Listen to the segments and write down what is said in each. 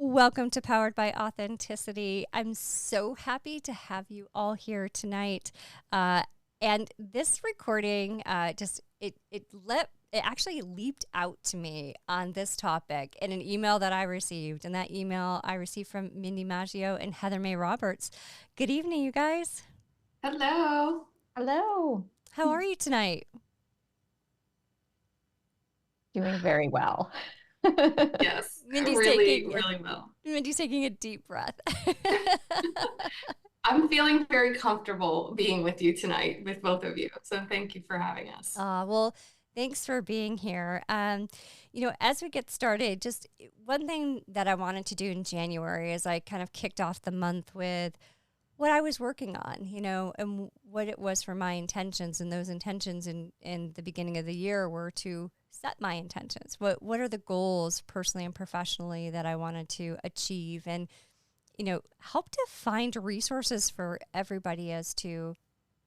Welcome to Powered by Authenticity. I'm so happy to have you all here tonight. And this recording it actually leaped out to me on this topic in an email that I received. And that email I received from Mindy Maggio and Heather May Roberts. Good evening, you guys. Hello. Hello. How are you tonight? Doing very well. Yes, Mindy's really, taking a, really well. Mindy's taking a deep breath. I'm feeling very comfortable being with you tonight, with both of you. So thank you for having us. Well, thanks for being here. As we get started, just one thing that I wanted to do in January is I kind of kicked off the month with what I was working on, and what it was for my intentions. And those intentions in the beginning of the year were to set my intentions. What are the goals personally and professionally that I wanted to achieve? And help to find resources for everybody as to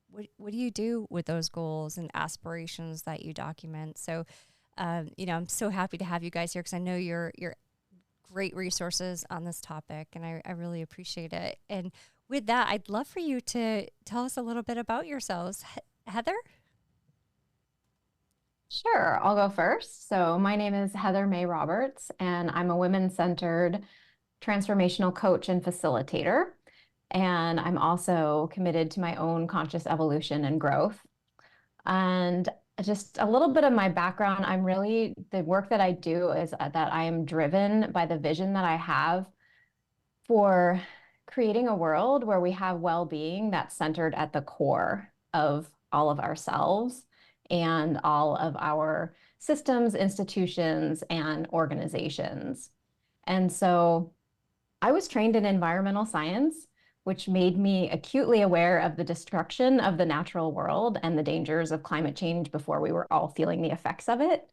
what do you do with those goals and aspirations that you document. So, I'm so happy to have you guys here because I know you're great resources on this topic, and I really appreciate it. And with that, I'd love for you to tell us a little bit about yourselves. Heather? Sure, I'll go first. So my name is Heather May Roberts, and I'm a women-centered transformational coach and facilitator. And I'm also committed to my own conscious evolution and growth. And just a little bit of my background, the work that I do is that I am driven by the vision that I have for creating a world where we have well-being that's centered at the core of all of ourselves and all of our systems, institutions, and organizations. And so I was trained in environmental science, which made me acutely aware of the destruction of the natural world and the dangers of climate change before we were all feeling the effects of it.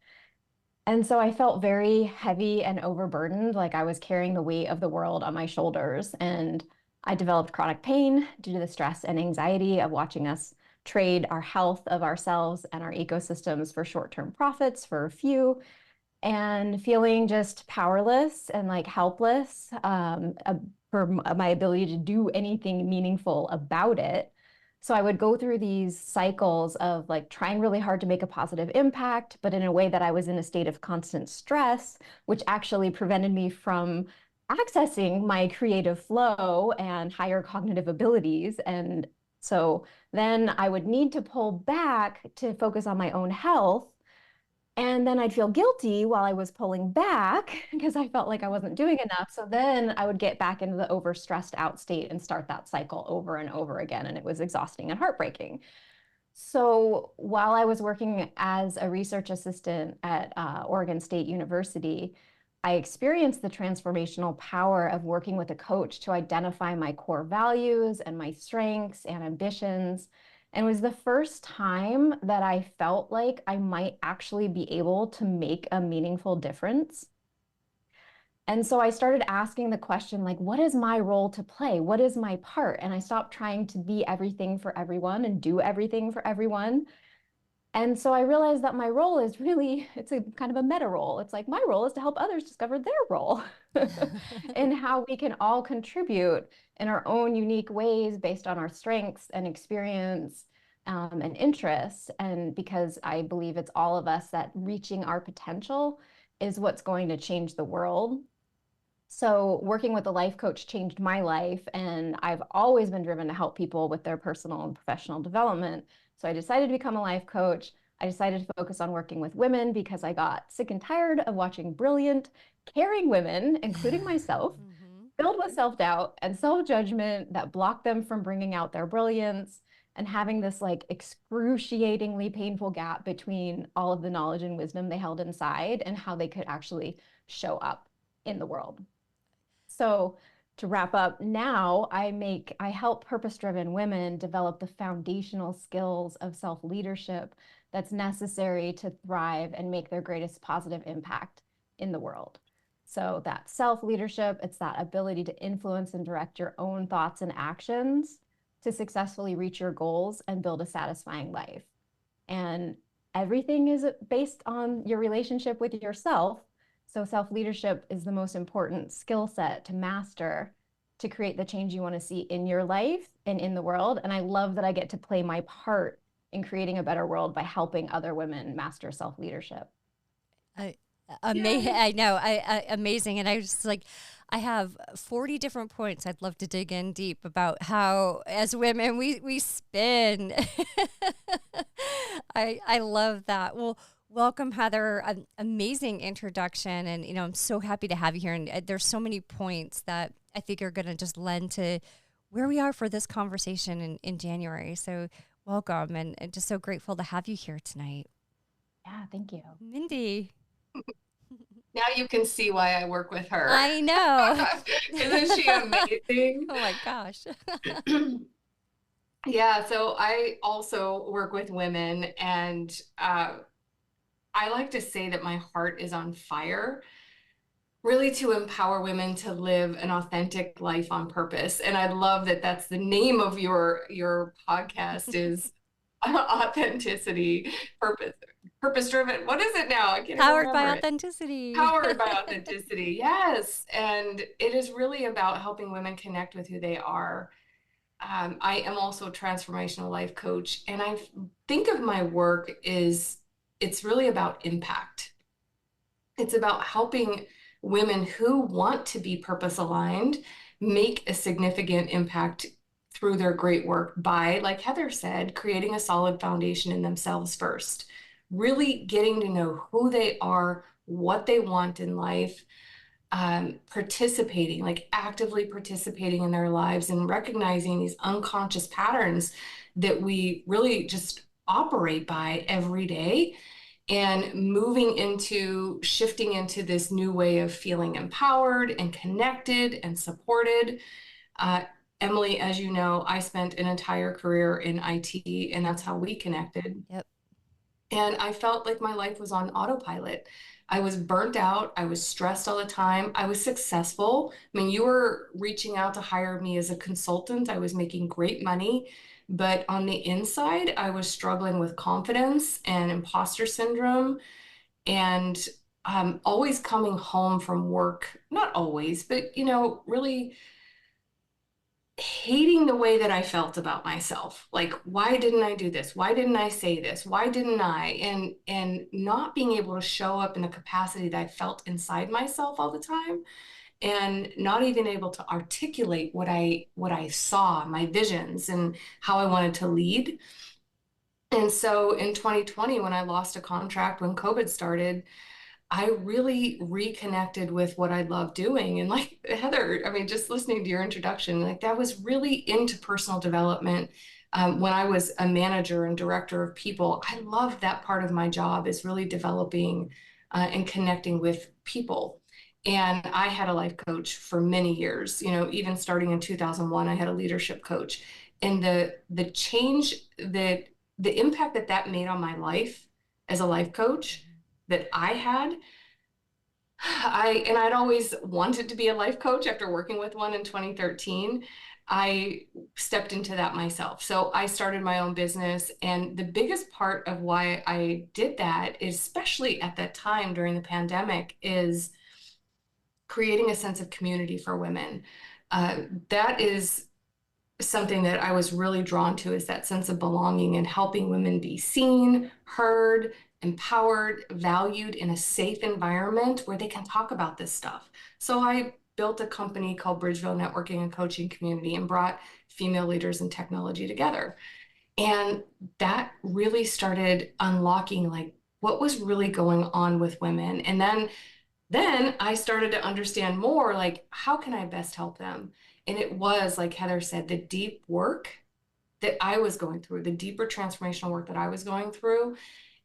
And so I felt very heavy and overburdened, like I was carrying the weight of the world on my shoulders. And I developed chronic pain due to the stress and anxiety of watching us trade our health of ourselves and our ecosystems for short-term profits for a few, and feeling just powerless and like helpless for my ability to do anything meaningful about it. So I would go through these cycles of like trying really hard to make a positive impact, but in a way that I was in a state of constant stress, which actually prevented me from accessing my creative flow and higher cognitive abilities. And so then I would need to pull back to focus on my own health. And then I'd feel guilty while I was pulling back because I felt like I wasn't doing enough. So then I would get back into the overstressed out state and start that cycle over and over again. And it was exhausting and heartbreaking. So while I was working as a research assistant at Oregon State University, I experienced the transformational power of working with a coach to identify my core values and my strengths and ambitions. And it was the first time that I felt like I might actually be able to make a meaningful difference. And so I started asking the question, like, what is my role to play? What is my part? And I stopped trying to be everything for everyone and do everything for everyone. And so I realized that my role is really, it's a kind of a meta role. It's like my role is to help others discover their role and how we can all contribute in our own unique ways based on our strengths and experience and interests. And because I believe it's all of us that reaching our potential is what's going to change the world. So working with a life coach changed my life, and I've always been driven to help people with their personal and professional development. So I decided to become a life coach. I decided to focus on working with women because I got sick and tired of watching brilliant, caring women, including myself, filled with self-doubt and self-judgment that blocked them from bringing out their brilliance, and having this like excruciatingly painful gap between all of the knowledge and wisdom they held inside and how they could actually show up in the world. So to wrap up, now I help purpose-driven women develop the foundational skills of self-leadership that's necessary to thrive and make their greatest positive impact in the world. So that self-leadership, it's that ability to influence and direct your own thoughts and actions to successfully reach your goals and build a satisfying life. And everything is based on your relationship with yourself. So self-leadership is the most important skill set to master to create the change you want to see in your life and in the world. And I love that I get to play my part in creating a better world by helping other women master self-leadership. Amazing. I know. Amazing. And I was just like, I have 40 different points I'd love to dig in deep about how, as women, we spin. I love that. Well, welcome, Heather. An amazing introduction. And, I'm so happy to have you here. And there's so many points that I think are going to just lend to where we are for this conversation in January. So welcome. And just so grateful to have you here tonight. Yeah, thank you. Mindy. Now you can see why I work with her. I know. Isn't she amazing? Oh my gosh. Yeah, so I also work with women, and I like to say that my heart is on fire, really to empower women to live an authentic life on purpose. And I love that that's the name of your podcast is authenticity, purpose driven. What is it now? I can't Powered remember by it. authenticity. Powered by authenticity. Yes. And it is really about helping women connect with who they are. I am also a transformational life coach, and I think of my work it's really about impact. It's about helping women who want to be purpose aligned make a significant impact through their great work by, like Heather said, creating a solid foundation in themselves first, really getting to know who they are, what they want in life, participating, like actively participating in their lives and recognizing these unconscious patterns that we really just operate by every day, and shifting into this new way of feeling empowered and connected and supported. Emily, as you know, I spent an entire career in IT, and that's how we connected. Yep. And I felt like my life was on autopilot. I was burnt out. I was stressed all the time. I was successful. I mean, you were reaching out to hire me as a consultant. I was making great money. But on the inside, I was struggling with confidence and imposter syndrome, and always coming home from work, not always, but, really hating the way that I felt about myself. Like, why didn't I do this? Why didn't I say this? Why didn't I? And not being able to show up in the capacity that I felt inside myself all the time, and not even able to articulate what I saw, my visions and how I wanted to lead. And so in 2020, when I lost a contract, when COVID started, I really reconnected with what I love doing. And like Heather, I mean, just listening to your introduction, like that was really into personal development. When I was a manager and director of people, I loved that part of my job, is really developing and connecting with people. And I had a life coach for many years, even starting in 2001, I had a leadership coach. And the change the impact that made on my life as a life coach that I had, I'd always wanted to be a life coach after working with one in 2013. I stepped into that myself. So I started my own business. And the biggest part of why I did that, especially at that time during the pandemic, is creating a sense of community for women. That is something that I was really drawn to, is that sense of belonging and helping women be seen, heard, empowered, valued in a safe environment where they can talk about this stuff. So I built a company called Bridgeville Networking and Coaching Community and brought female leaders in technology together. And that really started unlocking like what was really going on with women. And then I started to understand more, like, how can I best help them? And it was, like Heather said, the deep work that I was going through, the deeper transformational work that I was going through.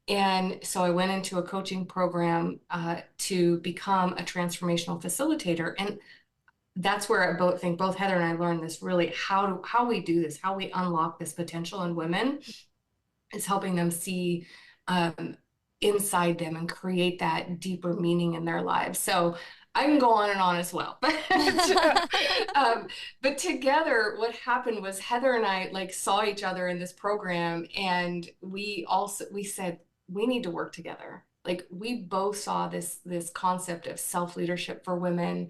And so I went into a coaching program to become a transformational facilitator. And that's where I think both Heather and I learned this, really how we do this, how we unlock this potential in women, is helping them see inside them and create that deeper meaning in their lives. So I can go on and on as well. But together, what happened was Heather and I like saw each other in this program, and we said, we need to work together. like we both saw this concept of self-leadership for women,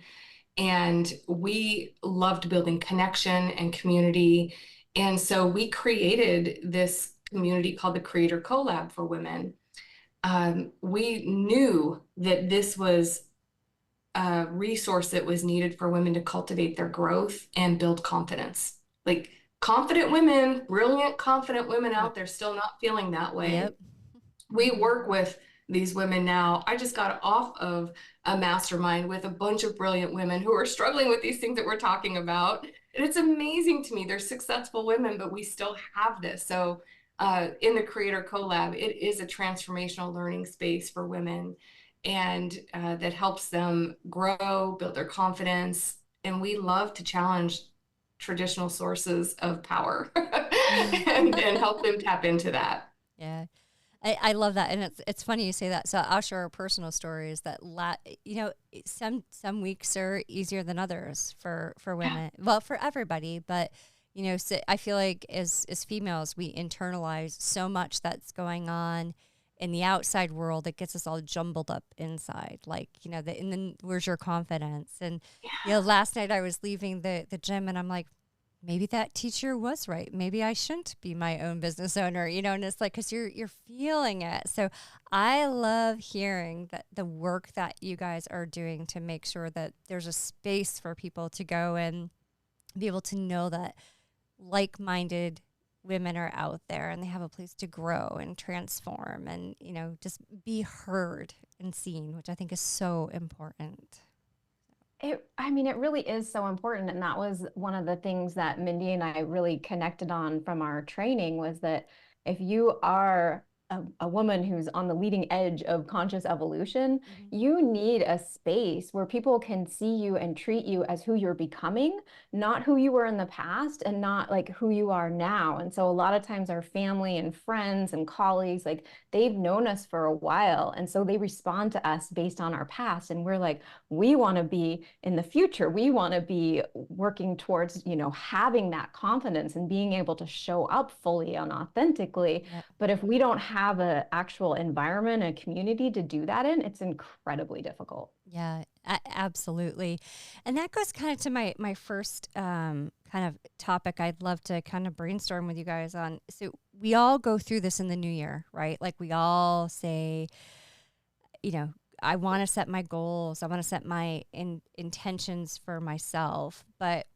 and we loved building connection and community. And so we created this community called the Creator CoLab for women. We knew that this was a resource that was needed for women to cultivate their growth and build confidence. Like confident women, brilliant, confident women Yep. out there still not feeling that way. Yep. We work with these women now. I just got off of a mastermind with a bunch of brilliant women who are struggling with these things that we're talking about. And it's amazing to me. They're successful women, but we still have this. So in the Creator CoLab, it is a transformational learning space for women, and that helps them grow, build their confidence. And we love to challenge traditional sources of power and help them tap into that. Yeah. I love that, and it's funny you say that. So I'll share a personal story. Is that some weeks are easier than others for women. Well, for everybody, but so I feel like as females, we internalize so much that's going on in the outside world. It gets us all jumbled up inside. Like and then where's your confidence? And last night I was leaving the gym, and I'm like, maybe that teacher was right. Maybe I shouldn't be my own business owner, and it's like, cause you're feeling it. So I love hearing that the work that you guys are doing to make sure that there's a space for people to go and be able to know that like-minded women are out there and they have a place to grow and transform and, just be heard and seen, which I think is so important. It really is so important. And that was one of the things that Mindy and I really connected on from our training, was that if you are a woman who's on the leading edge of conscious evolution, you need a space where people can see you and treat you as who you're becoming, not who you were in the past and not like who you are now. And so a lot of times our family and friends and colleagues, like they've known us for a while. And so they respond to us based on our past. And we're like, we want to be in the future. We want to be working towards, having that confidence and being able to show up fully and authentically. Yep. But if we don't have an actual environment, a community to do that in, it's incredibly difficult. Yeah, absolutely. And that goes kind of to my first kind of topic I'd love to kind of brainstorm with you guys on. So we all go through this in the new year, right? Like we all say, I want to set my goals. I want to set my intentions for myself, but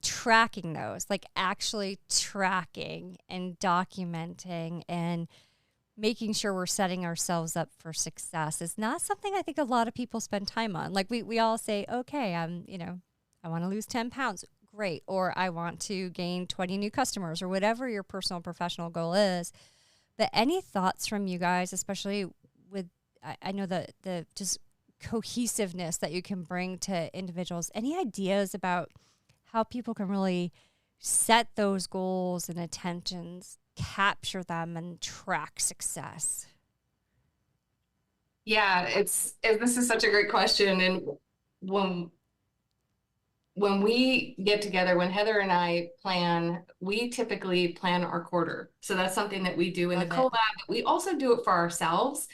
tracking those, like actually tracking and documenting and making sure we're setting ourselves up for success is not something I think a lot of people spend time on. Like we all say, okay, I want to lose 10 pounds. Great. Or I want to gain 20 new customers, or whatever your personal professional goal is. But any thoughts from you guys, especially with, I know the just cohesiveness that you can bring to individuals, any ideas about how people can really set those goals and intentions, capture them, and track success? Yeah, this is such a great question. And when we get together, when Heather and I plan, we typically plan our quarter. So that's something that we do in the CoLab. We also do it for ourselves.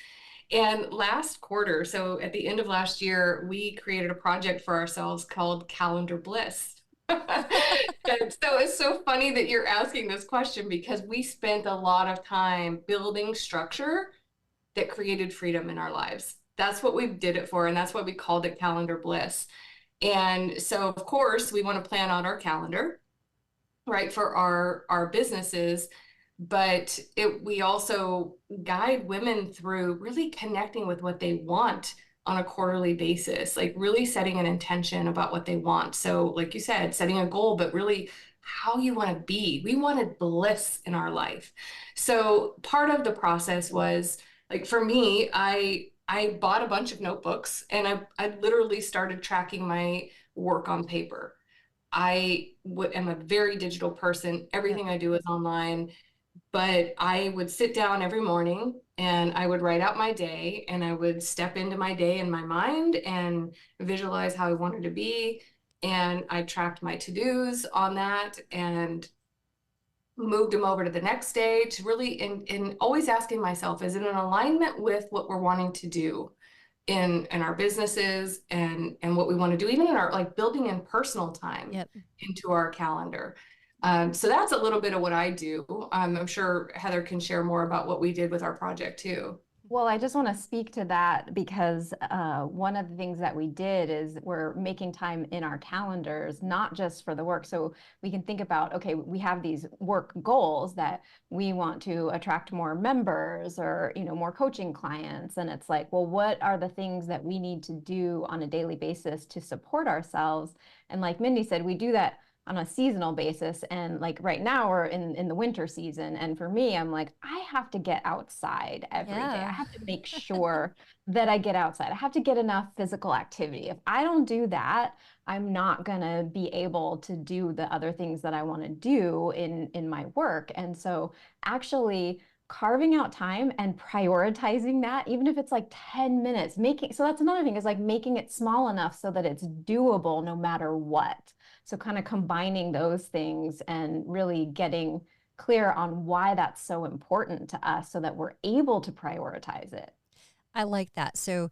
And last quarter, so at the end of last year, we created a project for ourselves called Calendar Bliss. And so it's so funny that you're asking this question, because we spent a lot of time building structure that created freedom in our lives. That's what we did it for. And that's why we called it Calendar Bliss. And so, of course, we want to plan out our calendar, right, for our businesses. But we also guide women through really connecting with what they want on a quarterly basis, like really setting an intention about what they want. So like you said, setting a goal, but really how you want to be. We wanted bliss in our life. So part of the process was, like, for me, I bought a bunch of notebooks, and I literally started tracking my work on paper. I am a very digital person. Everything I do is online. But I would sit down every morning and I would write out my day, and I would step into my day in my mind and visualize how I wanted to be. And I tracked my to-dos on that. And moved them over to the next day to really, in always asking myself, is it in alignment with what we're wanting to do in our businesses and what we want to do, even in our like building in personal time Yep. into our calendar. So that's a little bit of what I do. I'm sure Heather can share more about what we did with our project too. Well, I just want to speak to that because one of the things that we did is we're making time in our calendars, not just for the work. So we can think about, okay, we have these work goals that we want to attract more members or, more coaching clients. And it's like, well, what are the things that we need to do on a daily basis to support ourselves? And like Mindy said, we do that on a seasonal basis. And like right now we're in the winter season. And for me, I'm like, I have to get outside every day. I have to make sure that I get outside. I have to get enough physical activity. If I don't do that, I'm not going to be able to do the other things that I want to do in my work. And so actually carving out time and prioritizing that, even if it's like 10 minutes, so that's another thing, is like making it small enough so that it's doable no matter what. So kind of combining those things and really getting clear on why that's so important to us so that we're able to prioritize it. I like that. So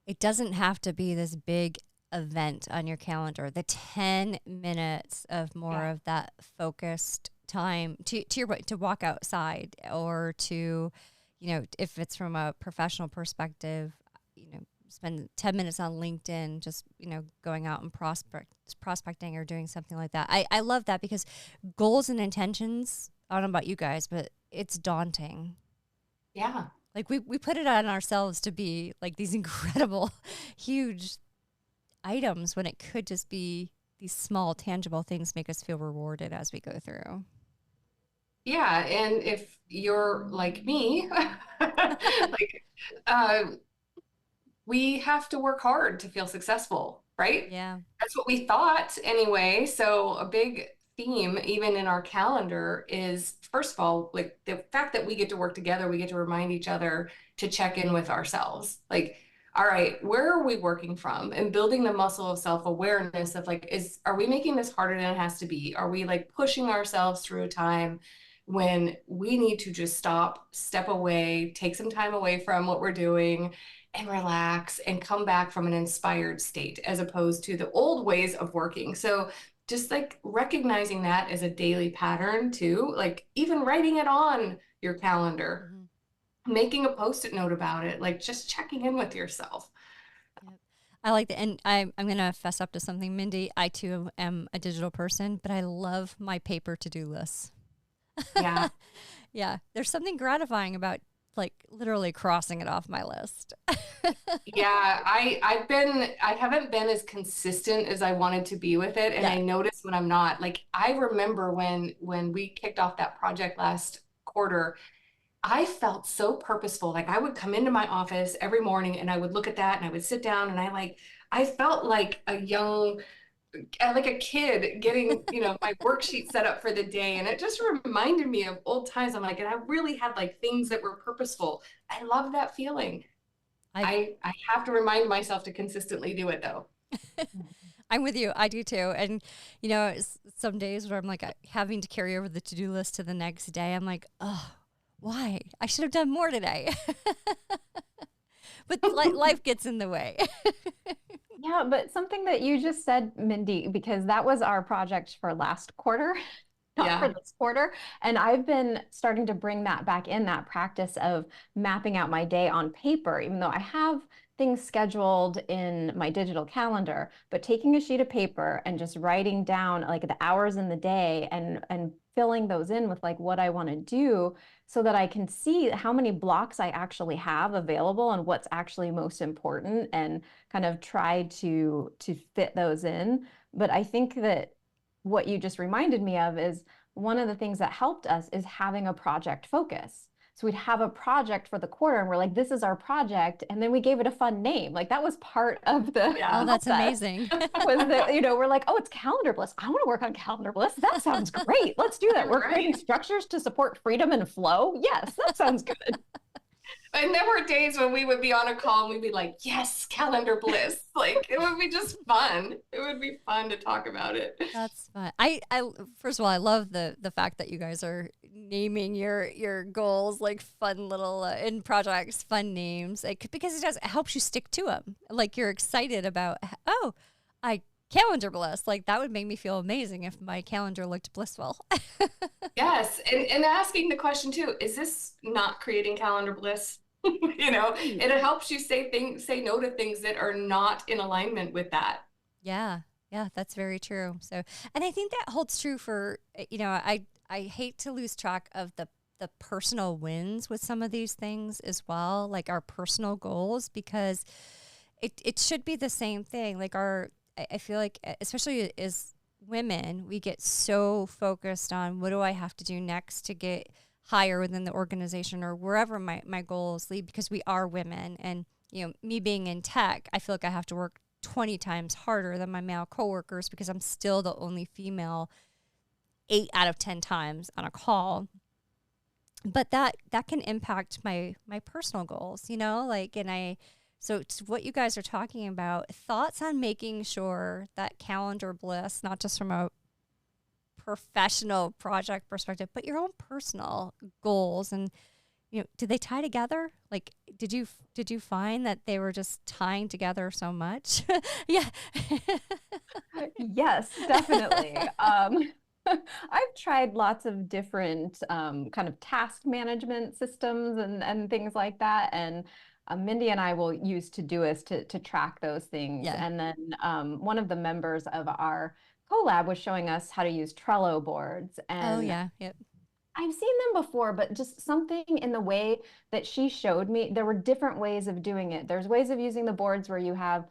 it doesn't have to be this big event on your calendar. The 10 minutes of more of that focused time to your point, to walk outside or to, if it's from a professional perspective, spend 10 minutes on LinkedIn, just, going out and prospecting or doing something like that. I love that because goals and intentions, I don't know about you guys, but it's daunting. Yeah. Like we put it on ourselves to be like these incredible, huge items when it could just be these small, tangible things make us feel rewarded as we go through. Yeah. And if you're like me, we have to work hard to feel successful, right? Yeah. That's what we thought anyway. So a big theme, even in our calendar, is first of all, like the fact that we get to work together, we get to remind each other to check in with ourselves. Like, all right, where are we working from? And building the muscle of self-awareness of like, are we making this harder than it has to be? Are we like pushing ourselves through a time when we need to just step away, take some time away from what we're doing and relax and come back from an inspired state as opposed to the old ways of working. So just like recognizing that as a daily pattern too, like even writing it on your calendar, making a Post-it note about it, like just checking in with yourself. Yep. I like that. And I'm going to fess up to something, Mindy. I too am a digital person, but I love my paper to-do lists. Yeah. Yeah. There's something gratifying about like literally crossing it off my list. Yeah, I haven't been as consistent as I wanted to be with it. And I notice when I'm not, like, I remember when we kicked off that project last quarter, I felt so purposeful. Like I would come into my office every morning and I would look at that and I would sit down and I felt like like a kid getting, my worksheet set up for the day. And it just reminded me of old times. I'm like, and I really had like things that were purposeful. I love that feeling. I have to remind myself to consistently do it though. I'm with you. I do too. And, some days where I'm like having to carry over the to-do list to the next day, I'm like, oh, why? I should have done more today. But life gets in the way. Yeah, but something that you just said, Mindy, because that was our project for last quarter, not for this quarter. And I've been starting to bring that back in, that practice of mapping out my day on paper, even though I have things scheduled in my digital calendar, but taking a sheet of paper and just writing down like the hours in the day and filling those in with like what I want to do so that I can see how many blocks I actually have available and what's actually most important and kind of try to fit those in. But I think that what you just reminded me of is one of the things that helped us is having a project focus. So we'd have a project for the quarter and we're like, this is our project. And then we gave it a fun name. Like that was part of the Oh, that's amazing. was that, we're like, oh, it's Calendar Bliss. I want to work on Calendar Bliss. That sounds great. Let's do that. We're creating structures to support freedom and flow. Yes, that sounds good. And there were days when we would be on a call and we'd be like, yes, Calendar Bliss. Like it would be just fun. It would be fun to talk about it. That's fun. I first of all, I love the fact that you guys are naming your goals like fun little in projects, fun names, like because it helps you stick to them. Like you're excited about, oh, I calendar bliss. Like that would make me feel amazing if my calendar looked blissful. Yes, and asking the question too, is this not creating calendar bliss? You know, Right. it helps you say no to things that are not in alignment with that. Yeah. Yeah, that's very true. So, and I think that holds true for, I hate to lose track of the personal wins with some of these things as well, like our personal goals, because it should be the same thing. Like I feel like, especially as women, we get so focused on what do I have to do next to get higher within the organization or wherever my goals lead, because we are women. And, me being in tech, I feel like I have to work 20 times harder than my male coworkers because I'm still the only female 8 out of 10 times on a call. But that can impact my personal goals, like, so it's what you guys are talking about, thoughts on making sure that calendar bliss, not just from a professional project perspective, but your own personal goals. And do they tie together? Like, did you find that they were just tying together so much? Yeah. Yes, definitely. I've tried lots of different kind of task management systems and things like that. And Mindy and I will use Todoist to track those things. Yeah. And then one of the members of our CoLab was showing us how to use Trello boards. Oh And yeah. Yep. I've seen them before, but just something in the way that she showed me, there were different ways of doing it. There's ways of using the boards where you have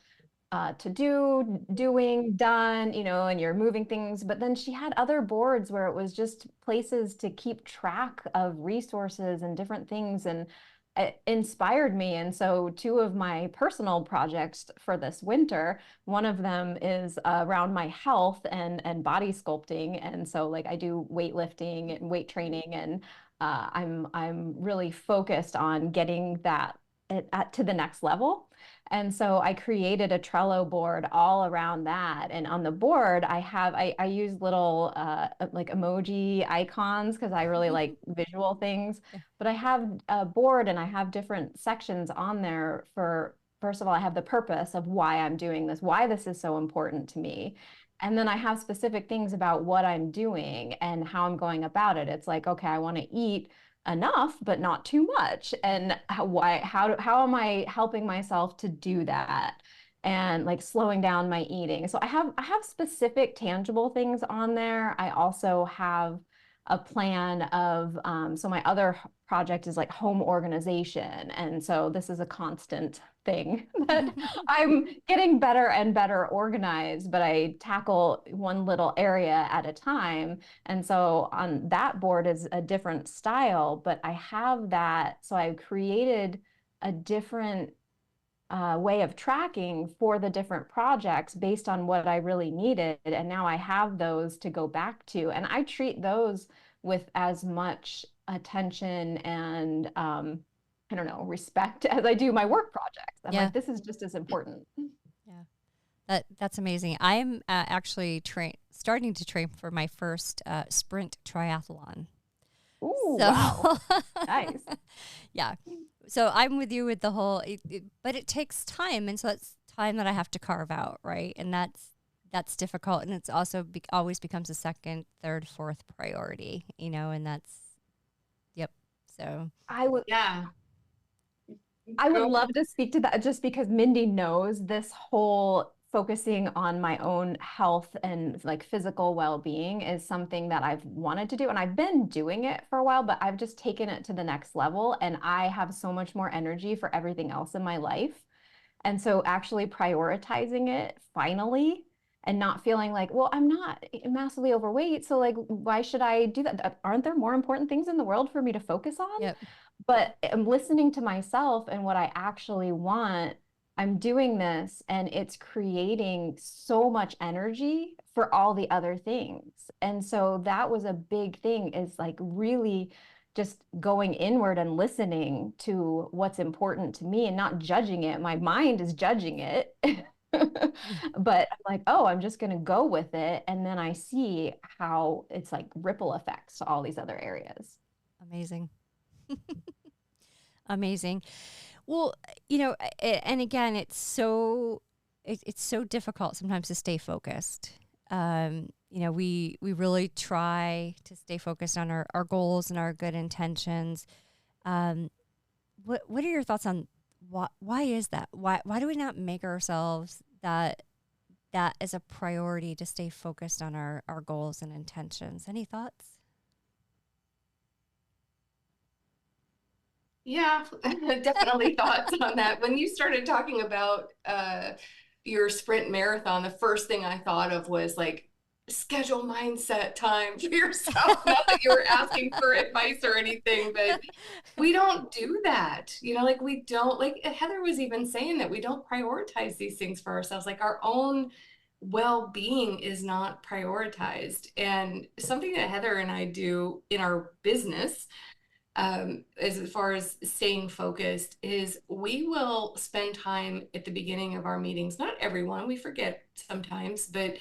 to do, doing, done, and you're moving things. But then she had other boards where it was just places to keep track of resources and different things. And it inspired me. And so two of my personal projects for this winter, one of them is around my health and body sculpting. And so like I do weightlifting and weight training, and I'm really focused on getting that to the next level. And so I created a Trello board all around that. And on the board, I use little like emoji icons because I really like visual things. Yeah. But I have a board and I have different sections on there for, first of all, I have the purpose of why I'm doing this, why this is so important to me. And then I have specific things about what I'm doing and how I'm going about it. It's like, okay, I want to eat enough, but not too much. And how am I helping myself to do that? And like slowing down my eating. So I have specific tangible things on there. I also have a plan of so my other project is like home organization. And so this is a constant thing that I'm getting better and better organized, but I tackle one little area at a time. And so on that board is a different style, but I have that. So I've created a different way of tracking for the different projects based on what I really needed. And now I have those to go back to. And I treat those with as much attention and I don't know, respect as I do my work projects. I'm Yeah. like, this is just as important. Yeah. That's amazing. I'm actually starting to train for my first sprint triathlon. Ooh, So, wow. Nice. Yeah. So I'm with you with the whole, but it takes time. And so it's time that I have to carve out. Right. And that's difficult. And it's also always becomes a second, third, fourth priority, and yep. So Yeah. I would love to speak to that just because Mindy knows this whole focusing on my own health and like physical well-being is something that I've wanted to do. And I've been doing it for a while, but I've just taken it to the next level. And I have so much more energy for everything else in my life. And so actually prioritizing it finally and not feeling like, well, I'm not massively overweight. So like, why should I do that? Aren't there more important things in the world for me to focus on? Yep. But I'm listening to myself and what I actually want. I'm doing this and it's creating so much energy for all the other things. And so that was a big thing, is like really just going inward and listening to what's important to me and not judging it. My mind is judging it. But I'm like, oh, I'm just going to go with it. And then I see how it's like ripple effects to all these other areas. Amazing. Amazing. Well, and again, it's so difficult sometimes to stay focused. We really try to stay focused on our goals and our good intentions. What are your thoughts on why is that? Why do we not make ourselves that is a priority to stay focused on our goals and intentions? Any thoughts? Yeah, definitely thoughts on that. When you started talking about your sprint marathon, the first thing I thought of was like schedule mindset time for yourself. Not that you were asking for advice or anything, but we don't do that. Like we don't, like Heather was even saying that we don't prioritize these things for ourselves. Like our own well-being is not prioritized. And something that Heather and I do in our business, as far as staying focused, is we will spend time at the beginning of our meetings. Not everyone, we forget sometimes, but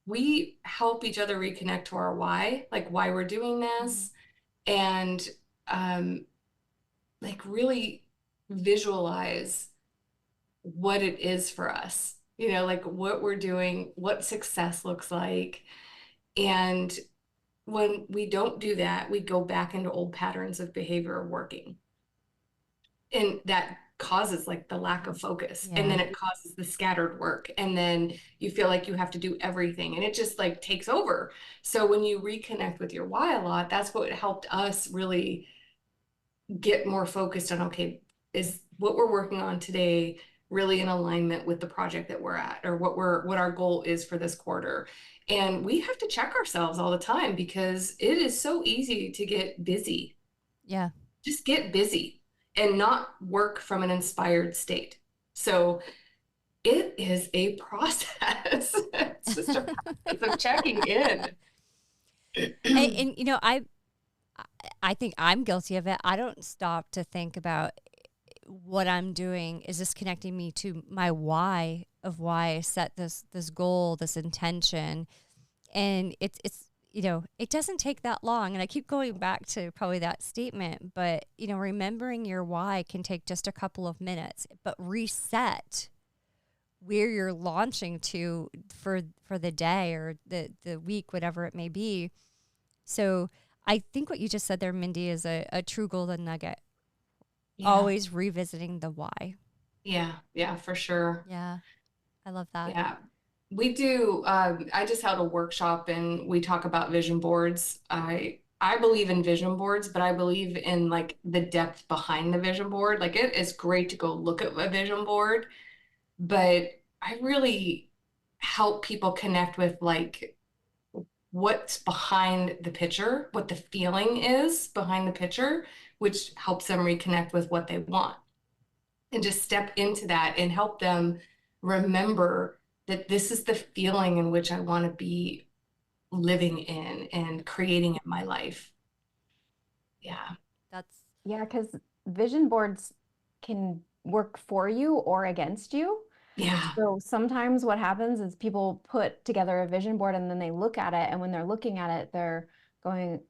we help each other reconnect to our why, like why we're doing this, and like really visualize what it is for us, like what we're doing, what success looks like. And when we don't do that, we go back into old patterns of behavior of working. And that causes like the lack of focus. Yeah. And then it causes the scattered work. And then you feel like you have to do everything and it just like takes over. So when you reconnect with your why a lot, that's what helped us really get more focused on, okay, is what we're working on today really in alignment with the project that we're at, or what our goal is for this quarter. And we have to check ourselves all the time because it is so easy to get busy. Yeah. Just get busy and not work from an inspired state. So it is a process. It's just a process of checking in. and I think I'm guilty of it. I don't stop to think about what I'm doing. Is this connecting me to my why of why I set this goal, this intention? And it's it doesn't take that long. And I keep going back to probably that statement, but remembering your why can take just a couple of minutes, but reset where you're launching to for the day or the week, whatever it may be. So I think what you just said there, Mindy, is a true golden nugget. Yeah. Always revisiting the why. Yeah, for sure. Yeah, I love that. Yeah. We do. I just held a workshop and we talk about vision boards. I believe in vision boards, but I believe in like the depth behind the vision board. Like it is great to go look at a vision board, but I really help people connect with like what's behind the picture, what the feeling is behind the picture, which helps them reconnect with what they want. And just step into that and help them remember that this is the feeling in which I want to be living in and creating in my life. Yeah. Yeah, because vision boards can work for you or against you. Yeah. So sometimes what happens is people put together a vision board and then they look at it, and when they're looking at it, they're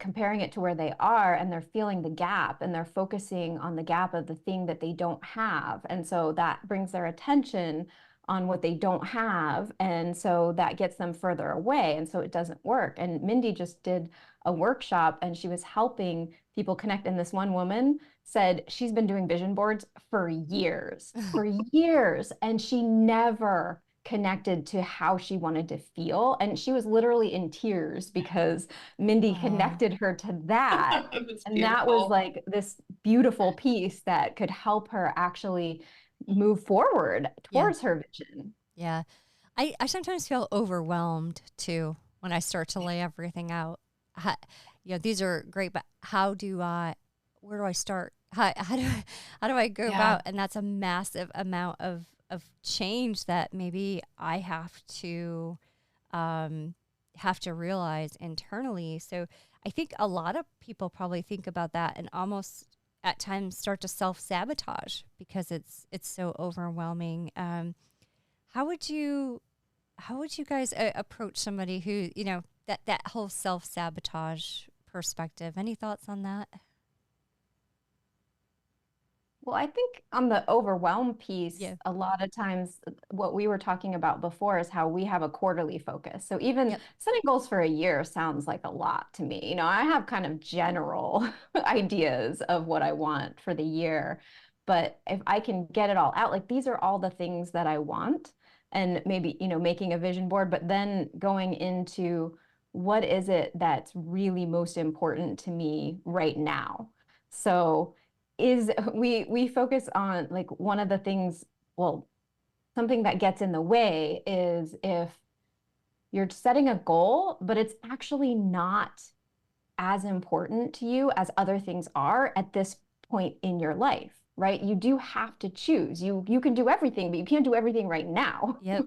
comparing it to where they are, and they're feeling the gap, and they're focusing on the gap of the thing that they don't have. And so that brings their attention on what they don't have. And so that gets them further away. And so it doesn't work. And Mindy just did a workshop and she was helping people connect. And this one woman said she's been doing vision boards for years, and she never connected to how she wanted to feel. And she was literally in tears because Mindy connected her to that. And that was like this beautiful piece that could help her actually move forward towards her vision. Yeah. I sometimes feel overwhelmed too when I start to lay everything out. These are great, but where do I start? How do I go about? And that's a massive amount of change that maybe I have to realize internally. So I think a lot of people probably think about that and almost at times start to self-sabotage because it's so overwhelming. how would you guys approach somebody who, that whole self-sabotage perspective? Any thoughts on that? Well, I think on the overwhelm piece, Yeah. a lot of times what we were talking about before is how we have a quarterly focus. So even Yep. setting goals for a year sounds like a lot to me. I have kind of general ideas of what I want for the year, but if I can get it all out, like these are all the things that I want, and maybe, making a vision board, but then going into what is it that's really most important to me right now. So is we focus on like one of the things, well, something that gets in the way is if you're setting a goal, but it's actually not as important to you as other things are at this point in your life, right? You do have to choose. You can do everything, but you can't do everything right now. Yep.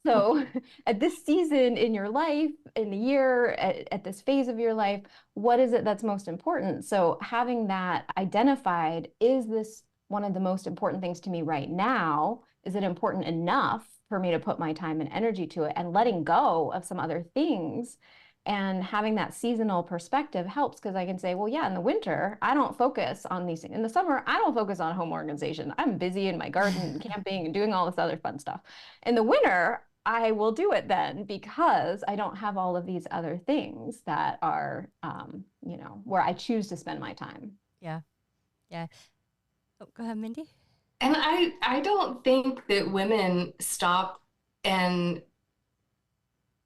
So at this season in your life, in the year, at this phase of your life, what is it that's most important? So having that identified, is this one of the most important things to me right now? Is it important enough for me to put my time and energy to it, and letting go of some other things? And having that seasonal perspective helps, because I can say, well, yeah, in the winter, I don't focus on these things. In the summer, I don't focus on home organization. I'm busy in my garden and camping and doing all this other fun stuff. In the winter, I will do it then, because I don't have all of these other things that are, where I choose to spend my time. Yeah. Yeah. Oh, go ahead, Mindy. And I don't think that women stop and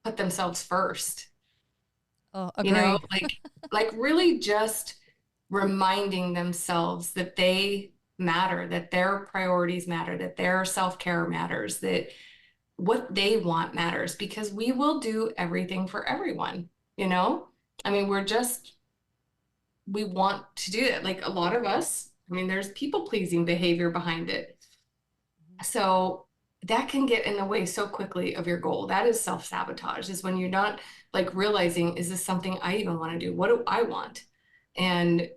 put themselves first. Oh, agree. Like really just reminding themselves that they matter, that their priorities matter, that their self-care matters, that what they want matters, because we will do everything for everyone, you know? I mean, we want to do it. Like a lot of us, I mean, there's people-pleasing behavior behind it. So that can get in the way so quickly of your goal. That is self-sabotage, is when you're not like realizing, is this something I even want to do? What do I want? And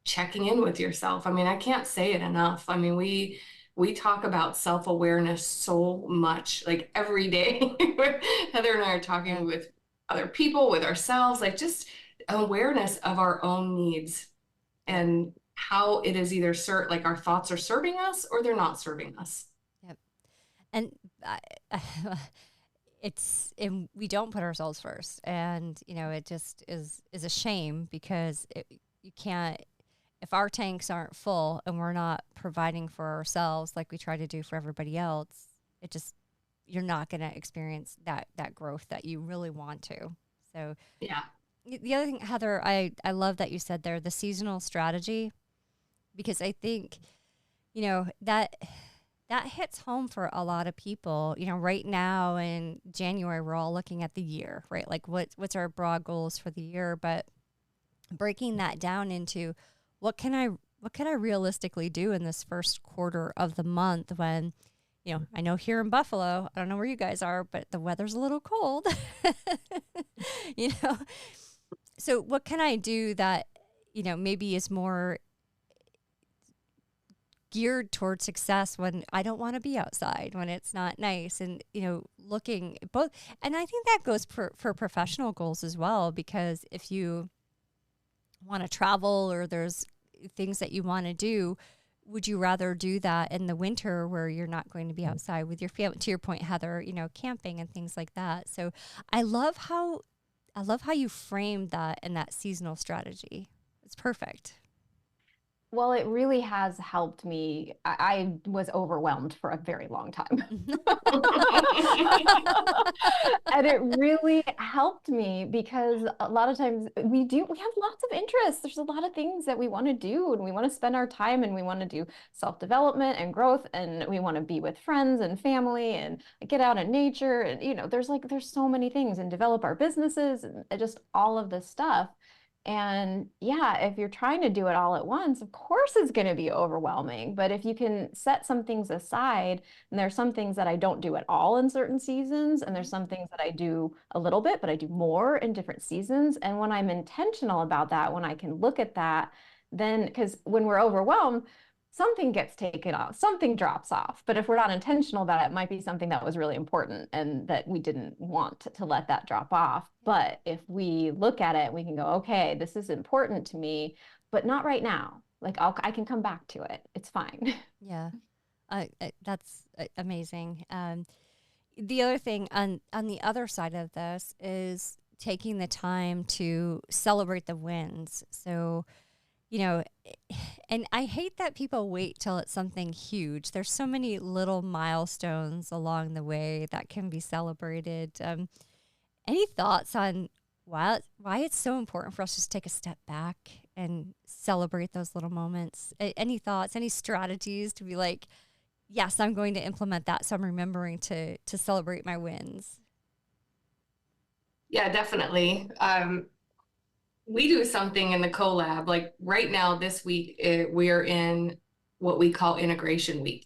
checking in with yourself. I mean, I can't say it enough. I mean, we talk about self-awareness so much, like every day. Heather and I are talking with other people, with ourselves, like just awareness of our own needs and how it is either like our thoughts are serving us or they're not serving us. Yep. And and we don't put ourselves first, and it just is a shame, because you can't, if our tanks aren't full and we're not providing for ourselves like we try to do for everybody else, you're not going to experience that growth that you really want to. So yeah. The other thing, Heather, I love that you said there, the seasonal strategy, because I think, that hits home for a lot of people. Right now in January, we're all looking at the year, right? Like what's our broad goals for the year, but breaking that down into what can I realistically do in this first quarter of the month, when, I know here in Buffalo, I don't know where you guys are, but the weather's a little cold, So what can I do that, maybe is more geared towards success when I don't want to be outside, when it's not nice, and, looking both. And I think that goes for professional goals as well, because if you want to travel or there's things that you want to do, would you rather do that in the winter where you're not going to be outside with your family? To your point, Heather, camping and things like that. So I love how you framed that in that seasonal strategy. It's perfect. Well, it really has helped me. I was overwhelmed for a very long time. And it really helped me, because a lot of times we have lots of interests. There's a lot of things that we want to do, and we want to spend our time, and we want to do self-development and growth, and we want to be with friends and family and get out in nature. And, there's so many things, and develop our businesses and just all of this stuff. And yeah, if you're trying to do it all at once, of course it's going to be overwhelming. But if you can set some things aside, and there's some things that I don't do at all in certain seasons, and there's some things that I do a little bit, but I do more in different seasons. And when I'm intentional about that, when I can look at that, then, because when we're overwhelmed, something gets taken off, something drops off. But if we're not intentional about it, it might be something that was really important and that we didn't want to let that drop off. But if we look at it, we can go, okay, this is important to me, but not right now. Like I can come back to it. It's fine. Yeah. That's amazing. The other thing on the other side of this is taking the time to celebrate the wins. So, you know, and I hate that people wait till it's something huge. There's so many little milestones along the way that can be celebrated. Any thoughts on why it's so important for us to just take a step back and celebrate those little moments? Any thoughts, any strategies to be like, yes, I'm going to implement that, so I'm remembering to celebrate my wins? Yeah, definitely. We do something in the CoLab. Like right now, this week, we are in what we call Integration Week.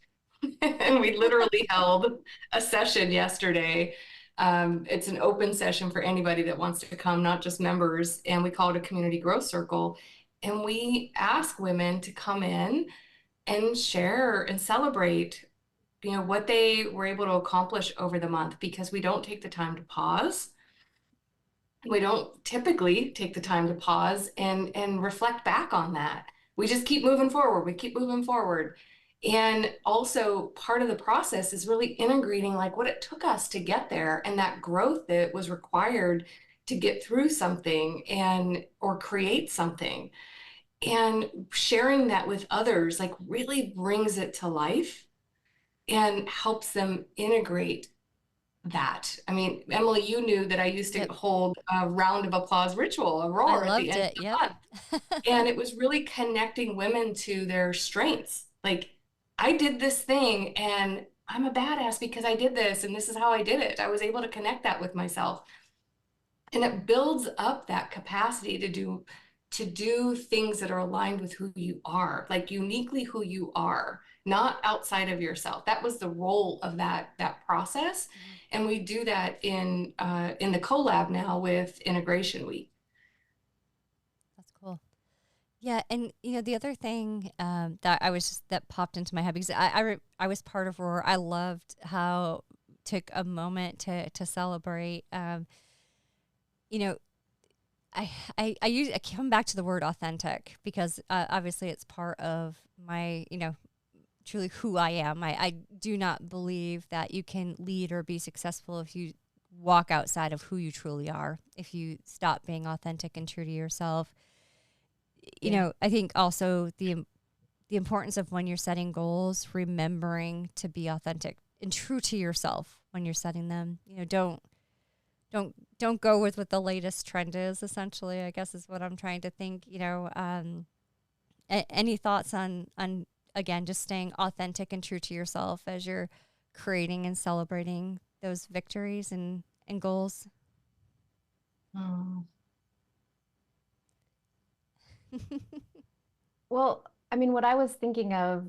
And we literally held a session yesterday. It's an open session for anybody that wants to come, not just members. And we call it a community growth circle. And we ask women to come in and share and celebrate, what they were able to accomplish over the month, because we don't take the time to pause. We don't typically take the time to pause and reflect back on that. We just keep moving forward. We keep moving forward. And also part of the process is really integrating like what it took us to get there and that growth that was required to get through something or create something. And sharing that with others like really brings it to life and helps them integrate that. I mean, Emily, you knew that I used to Yep. hold a round of applause ritual, a I roar at the loved end of it. the Yep. month. And it was really connecting women to their strengths. Like, I did this thing and I'm a badass because I did this, and this is how I did it. I was able to connect that with myself. And it builds up that capacity to do things that are aligned with who you are, like uniquely who you are, not outside of yourself. That was the role of that process. And we do that in the CoLab now with Integration Week. That's cool. Yeah, and the other thing that popped into my head, because I was part of Roar. I loved how took a moment to celebrate. You know, I come back to the word authentic because obviously it's part of my truly who I am. I do not believe that you can lead or be successful if you walk outside of who you truly are. If you stop being authentic and true to yourself. I think also the importance of when you're setting goals, remembering to be authentic and true to yourself when you're setting them. Don't go with what the latest trend is, essentially, I guess is what I'm trying to think. Any thoughts on again just staying authentic and true to yourself as you're creating and celebrating those victories and goals? Oh. Well, I mean, what I was thinking of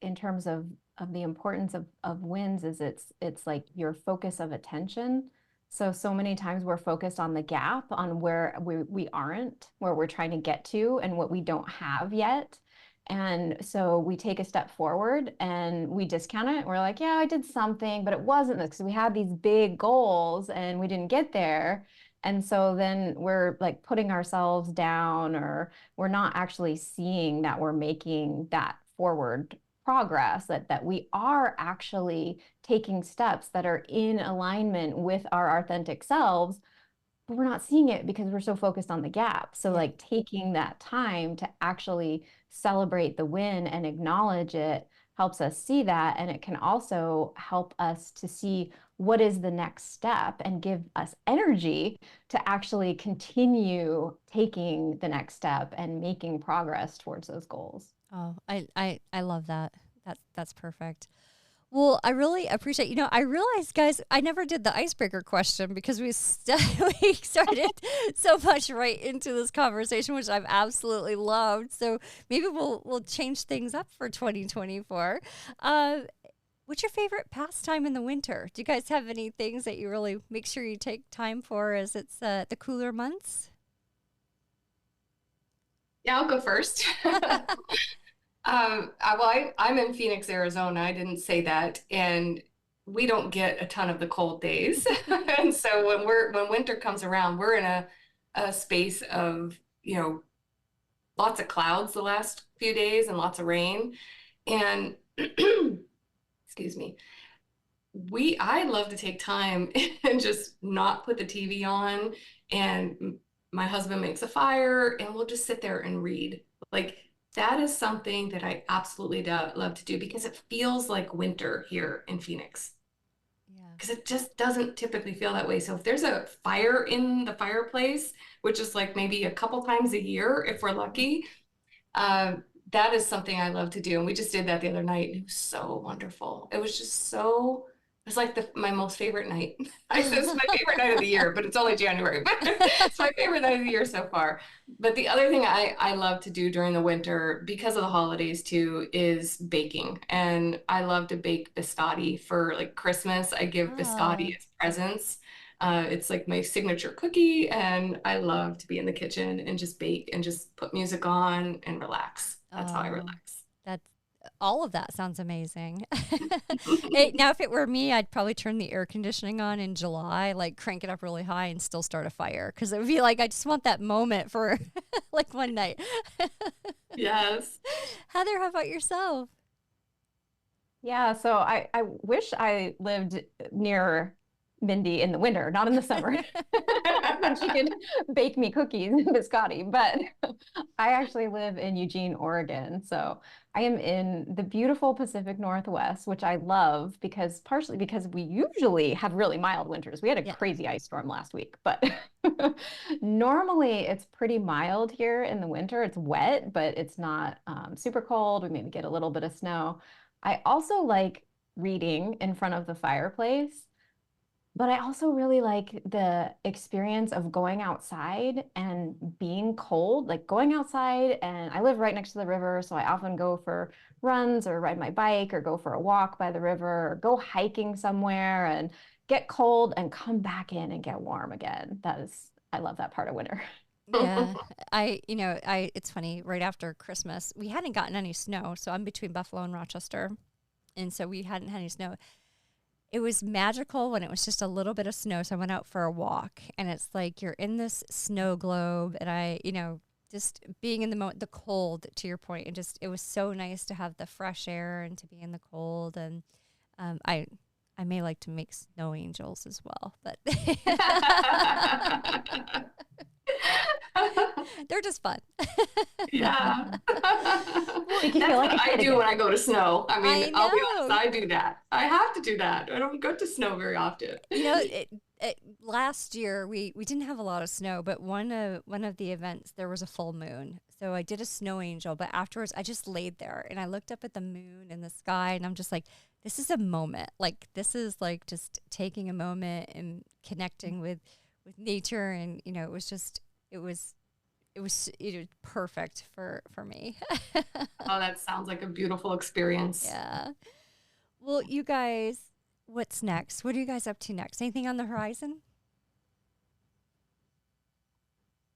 in terms of the importance of wins is it's like your focus of attention. So many times we're focused on the gap, on where we aren't, where we're trying to get to and what we don't have yet. And so we take a step forward and we discount it. We're like, yeah, I did something, but it wasn't this, because we had these big goals and we didn't get there. And so then we're like putting ourselves down, or we're not actually seeing that we're making that forward progress, that we are actually taking steps that are in alignment with our authentic selves, but we're not seeing it because we're so focused on the gap. So like taking that time to actually celebrate the win and acknowledge it helps us see that. And it can also help us to see what is the next step and give us energy to actually continue taking the next step and making progress towards those goals. Oh, I love that. That's perfect. Well, I really appreciate, I realized, guys, I never did the icebreaker question because we started so much right into this conversation, which I've absolutely loved. So maybe we'll change things up for 2024. What's your favorite pastime in the winter? Do you guys have any things that you really make sure you take time for as it's the cooler months? Yeah, I'll go first. I'm in Phoenix, Arizona. I didn't say that, and we don't get a ton of the cold days. And so when winter comes around, we're in a space of, lots of clouds the last few days and lots of rain. And excuse me, I love to take time and just not put the TV on, and my husband makes a fire and we'll just sit there and read. Like that is something that I absolutely love to do because it feels like winter here in Phoenix. Yeah. Because it just doesn't typically feel that way. So if there's a fire in the fireplace, which is like maybe a couple times a year if we're lucky, uh, that is something I love to do. And we just did that the other night. It was so wonderful. It was just so, it was like my most favorite night. I said it's my favorite night of the year, but it's only January. But it's my favorite night of the year so far. But the other thing I love to do during the winter, because of the holidays too, is baking. And I love to bake biscotti for like Christmas. I give Oh, biscotti as presents. It's like my signature cookie, and I love to be in the kitchen and just bake and just put music on and relax. That's how I oh, relax. that's all of that sounds amazing. Now, if it were me, I'd probably turn the air conditioning on in July, like crank it up really high and still start a fire because it would be like I just want that moment for like one night. Yes. Heather, how about yourself? Yeah, so I wish I lived near Mindy in the winter, not in the summer. Then she could bake me cookies and biscotti. But I actually live in Eugene, Oregon. So I am in the beautiful Pacific Northwest, which I love because partially because we usually have really mild winters. We had a Yeah. crazy ice storm last week, but normally it's pretty mild here in the winter. It's wet, but it's not super cold. We maybe get a little bit of snow. I also like reading in front of the fireplace. But I also really like the experience of going outside and being cold, like going outside. And I live right next to the river, so I often go for runs or ride my bike or go for a walk by the river or go hiking somewhere and get cold and come back in and get warm again. I love that part of winter. Yeah. It's funny, right after Christmas, we hadn't gotten any snow. So I'm between Buffalo and Rochester. And so we hadn't had any snow. It was magical when it was just a little bit of snow. So I went out for a walk and it's like you're in this snow globe. And just being in the moment, the cold, to your point, and just, it was so nice to have the fresh air and to be in the cold. And um, I, I may like to make snow angels as well, but they're just fun. Yeah. Well, Make you That's feel like what a I kid do again. when I go to snow. I mean, I I'll be honest, know. I do that. I have to do that. I don't go to snow very often. Last year we didn't have a lot of snow, but one of the events there was a full moon. So I did a snow angel, but afterwards I just laid there and I looked up at the moon and the sky and I'm just like, this is a moment. Like this is like just taking a moment and connecting with nature and it was just it was perfect for me. Oh, that sounds like a beautiful experience. Yeah. Well, you guys, what's next? What are you guys up to next? Anything on the horizon?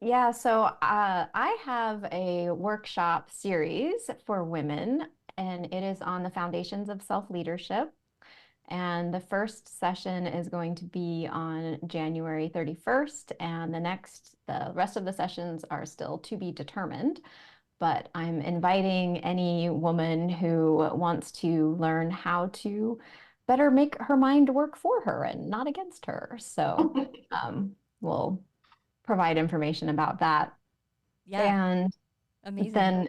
Yeah, so I have a workshop series for women, and it is on the foundations of self-leadership. And the first session is going to be on January 31st, and the rest of the sessions are still to be determined. But I'm inviting any woman who wants to learn how to better make her mind work for her and not against her. So we'll provide information about that. Yeah, And amazing. then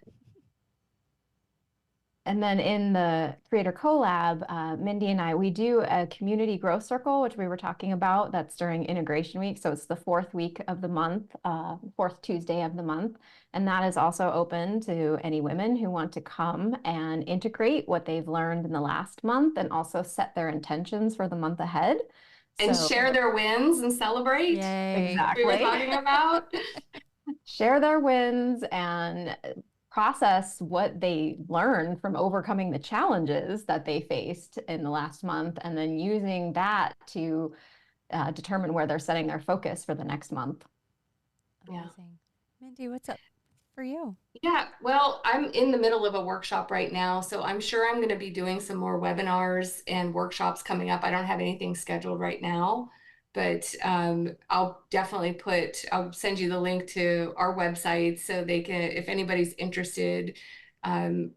and then in the Creator CoLab, Mindy and I, we do a community growth circle, which we were talking about. That's during integration week. So it's the fourth week of the month, fourth Tuesday of the month. And that is also open to any women who want to come and integrate what they've learned in the last month and also set their intentions for the month ahead. And So share their wins and celebrate, Yay. like we were exactly. talking about. Share their wins and process what they learned from overcoming the challenges that they faced in the last month, and then using that to determine where they're setting their focus for the next month. Yeah. Amazing. Mindy, what's up for you? Yeah, well, I'm in the middle of a workshop right now, so I'm sure I'm going to be doing some more webinars and workshops coming up. I don't have anything scheduled right now, but I'll send you the link to our website so they can, if anybody's interested.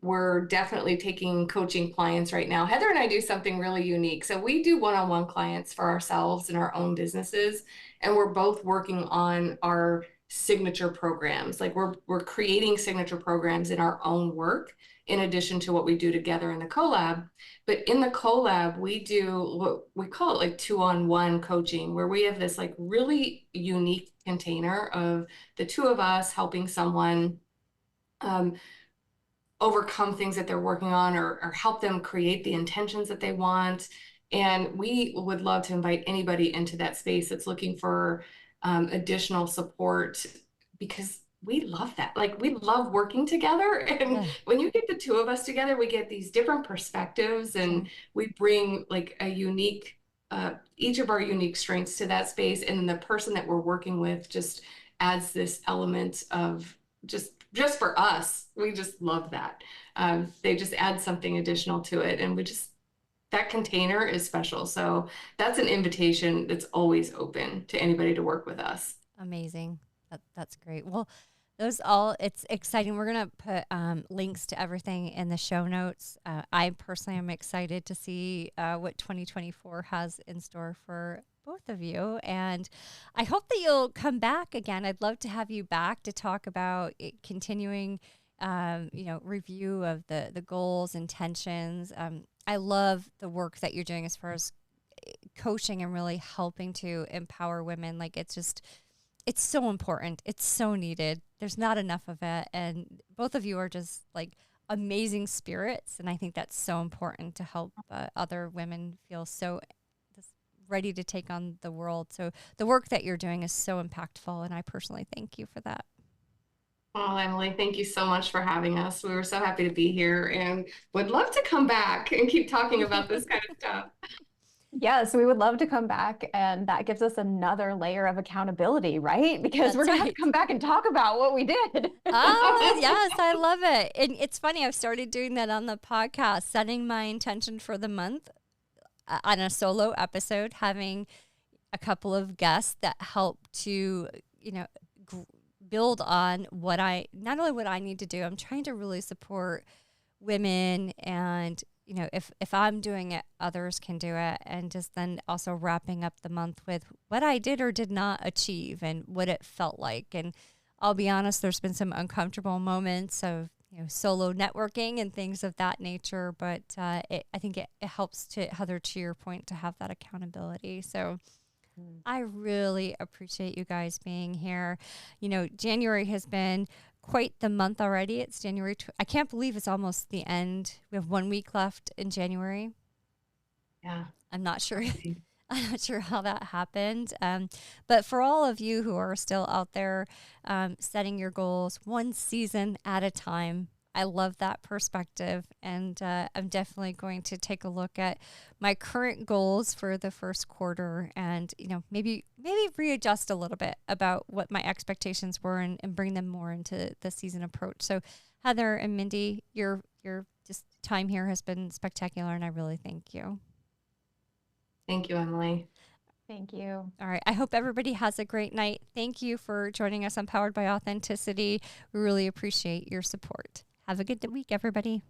We're definitely taking coaching clients right now. Heather and I do something really unique. So we do one-on-one clients for ourselves and our own businesses, and we're both working on our signature programs. Like we're creating signature programs in our own work in addition to what we do together in the CoLab. But in the CoLab, we do what we call it like 2-on-1 coaching, where we have this like really unique container of the two of us helping someone overcome things that they're working on, or help them create the intentions that they want. And we would love to invite anybody into that space that's looking for additional support, because we love that. Like we love working together. And Yeah. when you get the two of us together, we get these different perspectives, and we bring like a unique, each of our unique strengths to that space. And the person that we're working with just adds this element of just for us. We just love that. They just add something additional to it, and that container is special. So that's an invitation that's always open to anybody to work with us. Amazing. That's great. Well, it's exciting. We're going to put links to everything in the show notes. I personally am excited to see what 2024 has in store for both of you. And I hope that you'll come back again. I'd love to have you back to talk about continuing, review of the goals, intentions. I love the work that you're doing as far as coaching and really helping to empower women. Like it's so important. It's so needed. There's not enough of it. And both of you are just like amazing spirits. And I think that's so important to help other women feel so just ready to take on the world. So the work that you're doing is so impactful. And I personally thank you for that. Well, Emily, thank you so much for having us. We were so happy to be here and would love to come back and keep talking about this kind of stuff. Yes, we would love to come back, and that gives us another layer of accountability, right? Because we're gonna have to come back and talk about what we did. Oh, yes, I love it. And it's funny, I've started doing that on the podcast, setting my intention for the month on a solo episode, having a couple of guests that help to, build on not only what I need to do. I'm trying to really support women, and if I'm doing it, others can do it. And just then also wrapping up the month with what I did or did not achieve and what it felt like. And I'll be honest, there's been some uncomfortable moments of, solo networking and things of that nature. But I think it helps to, Heather, to your point, to have that accountability. So I really appreciate you guys being here. January has been quite the month already. It's January. I can't believe it's almost the end. We have 1 week left in January. Yeah. I'm not sure. I'm not sure how that happened. But for all of you who are still out there setting your goals one season at a time, I love that perspective. And I'm definitely going to take a look at my current goals for the first quarter and, maybe readjust a little bit about what my expectations were and bring them more into the season approach. So Heather and Mindy, your just time here has been spectacular, and I really thank you. Thank you, Emily. Thank you. All right. I hope everybody has a great night. Thank you for joining us on Powered by Authenticity. We really appreciate your support. Have a good week, everybody.